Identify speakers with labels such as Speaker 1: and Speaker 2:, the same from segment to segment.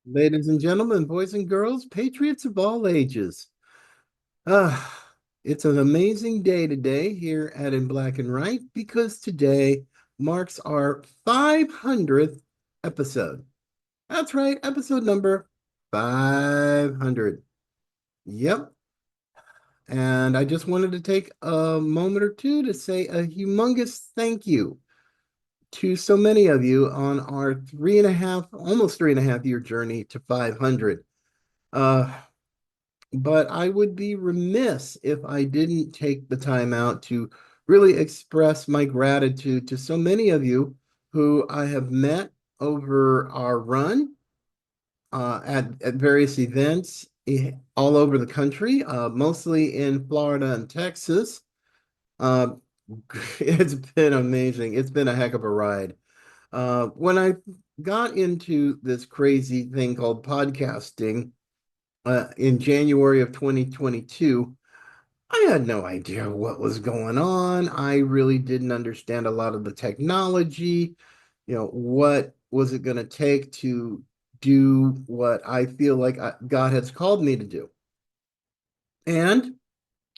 Speaker 1: Ladies and gentlemen, boys and girls, patriots of all ages. Ah, it's an amazing day today here at In Black and Right because today marks our 500th episode. That's right, episode number 500. Yep. And I just wanted to take a moment or two to say a humongous thank you to so many of you on our almost 3.5 year journey to 500. Uh, but I would be remiss if I didn't take the time out to really express my gratitude to so many of you who I have met over our run at various events all over the country, mostly in Florida and Texas. Uh, it's been amazing. It's been a heck of a ride. When I got into this crazy thing called podcasting, in January of 2022, I had no idea what was going on. I really didn't understand a lot of the technology. What was it going to take to do what I feel like God has called me to do? And,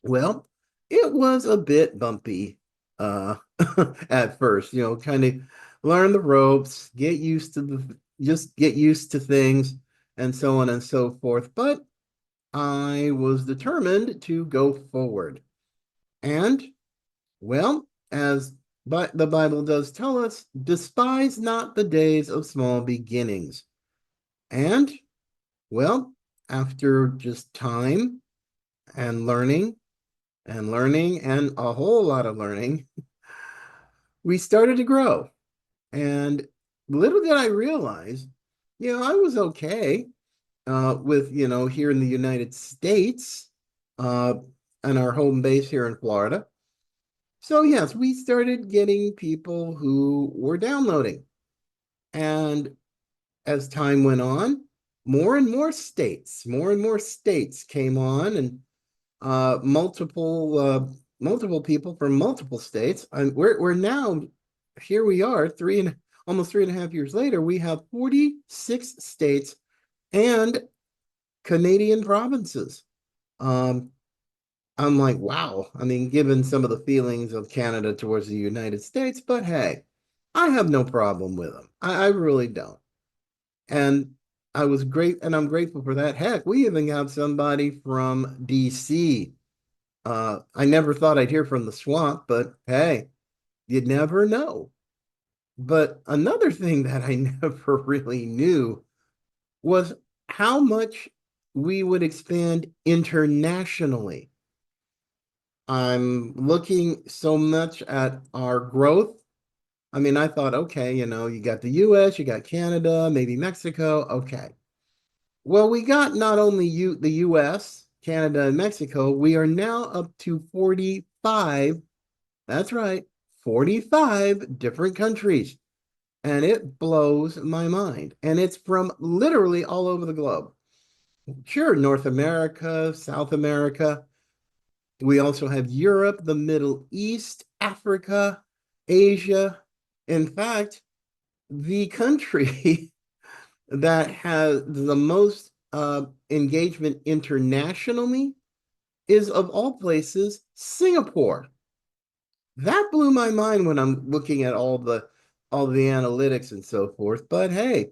Speaker 1: well, it was a bit bumpy uh, at first, kind of learn the ropes, just get used to things, and so on and so forth. But I was determined to go forward. And, well, as but the Bible does tell us, despise not the days of small beginnings. And, well, after just time and learning and a whole lot of learning, we started to grow. And little did I realize, I was okay with, here in the United States, uh, and our home base here in Florida. So, yes, we started getting people who were downloading. And as time went on, more and more states came on, and multiple people from multiple states. And we're now here we are, almost 3.5 years later, we have 46 states and Canadian provinces. Um, I'm like, wow. I mean, given some of the feelings of Canada towards the United States, but hey, I have no problem with them. I really don't. And I'm grateful for that. Heck, we even have somebody from DC. I never thought I'd hear from the swamp, but hey, you never know. But another thing that I never really knew was how much we would expand internationally. I'm looking so much at our growth. I mean, I thought, okay, you got the US, you got Canada, maybe Mexico. Okay. Well, we got not only the US, Canada, and Mexico, we are now up to 45. That's right, 45 different countries. And it blows my mind. And it's from literally all over the globe. Sure, North America, South America. We also have Europe, the Middle East, Africa, Asia. In fact, the country that has the most engagement internationally is, of all places, Singapore. That blew my mind when I'm looking at all the analytics and so forth. But hey,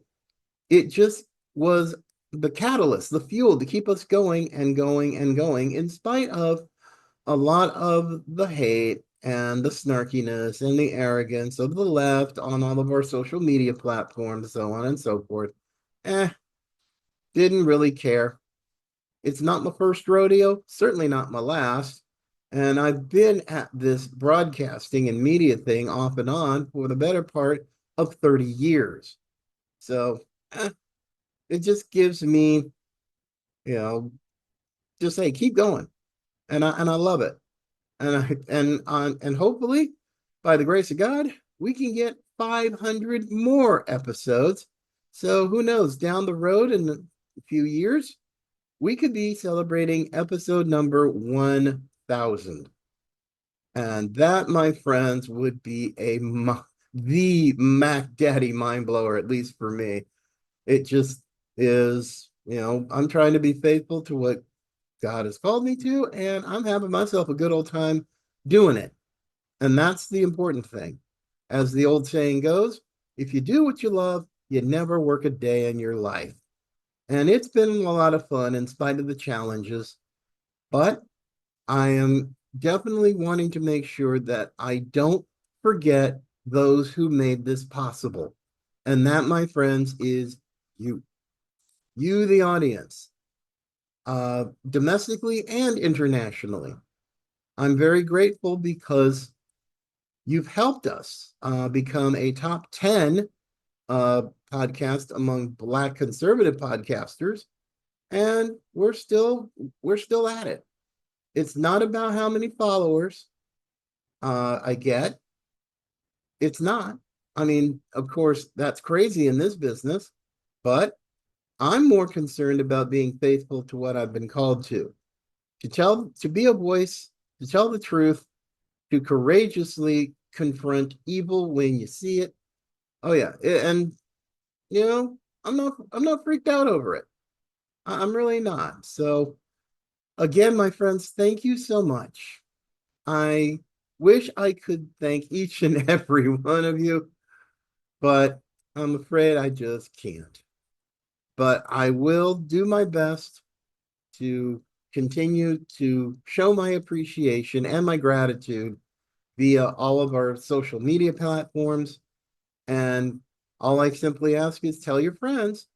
Speaker 1: it just was the catalyst, the fuel to keep us going and going and going, in spite of a lot of the hate and the snarkiness and the arrogance of the left on all of our social media platforms, so on and so forth. Eh, didn't really care. It's not my first rodeo, certainly not my last. And I've been at this broadcasting and media thing off and on for the better part of 30 years. So it just gives me, you know, just hey, keep going. And I love it. And hopefully, by the grace of God, we can get 500 more episodes. So who knows, down the road in a few years, we could be celebrating episode number 1000. And that, my friends, would be the Mac Daddy mind blower, at least for me. It just is, I'm trying to be faithful to what God has called me to, and I'm having myself a good old time doing it. And that's the important thing. As the old saying goes, if you do what you love, you never work a day in your life. And it's been a lot of fun in spite of the challenges, but I am definitely wanting to make sure that I don't forget those who made this possible. And that, my friends, is you, you, the audience, domestically and internationally. I'm very grateful because you've helped us become a top 10 uh, podcast among Black conservative podcasters, and we're still at it. It's not about how many followers I get. It's not. I mean, of course, that's crazy in this business, but I'm more concerned about being faithful to what I've been called to be a voice, to tell the truth, to courageously confront evil when you see it. Oh yeah, and I'm not freaked out over it. I'm really not. So again, my friends, thank you so much. I wish I could thank each and every one of you, but I'm afraid I just can't. But I will do my best to continue to show my appreciation and my gratitude via all of our social media platforms. And all I simply ask is tell your friends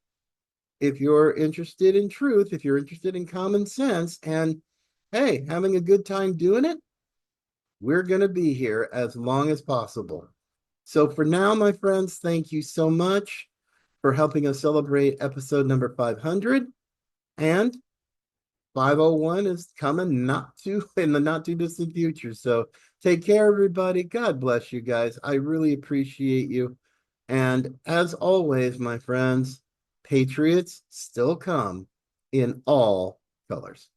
Speaker 1: if you're interested in truth, if you're interested in common sense, and hey, having a good time doing it, we're going to be here as long as possible. So for now, my friends, thank you so much for helping us celebrate episode number 500. And 501 is coming not too in the not too distant future. So take care, everybody. God bless you guys. I really appreciate you. And as always, my friends, Patriots still come in all colors.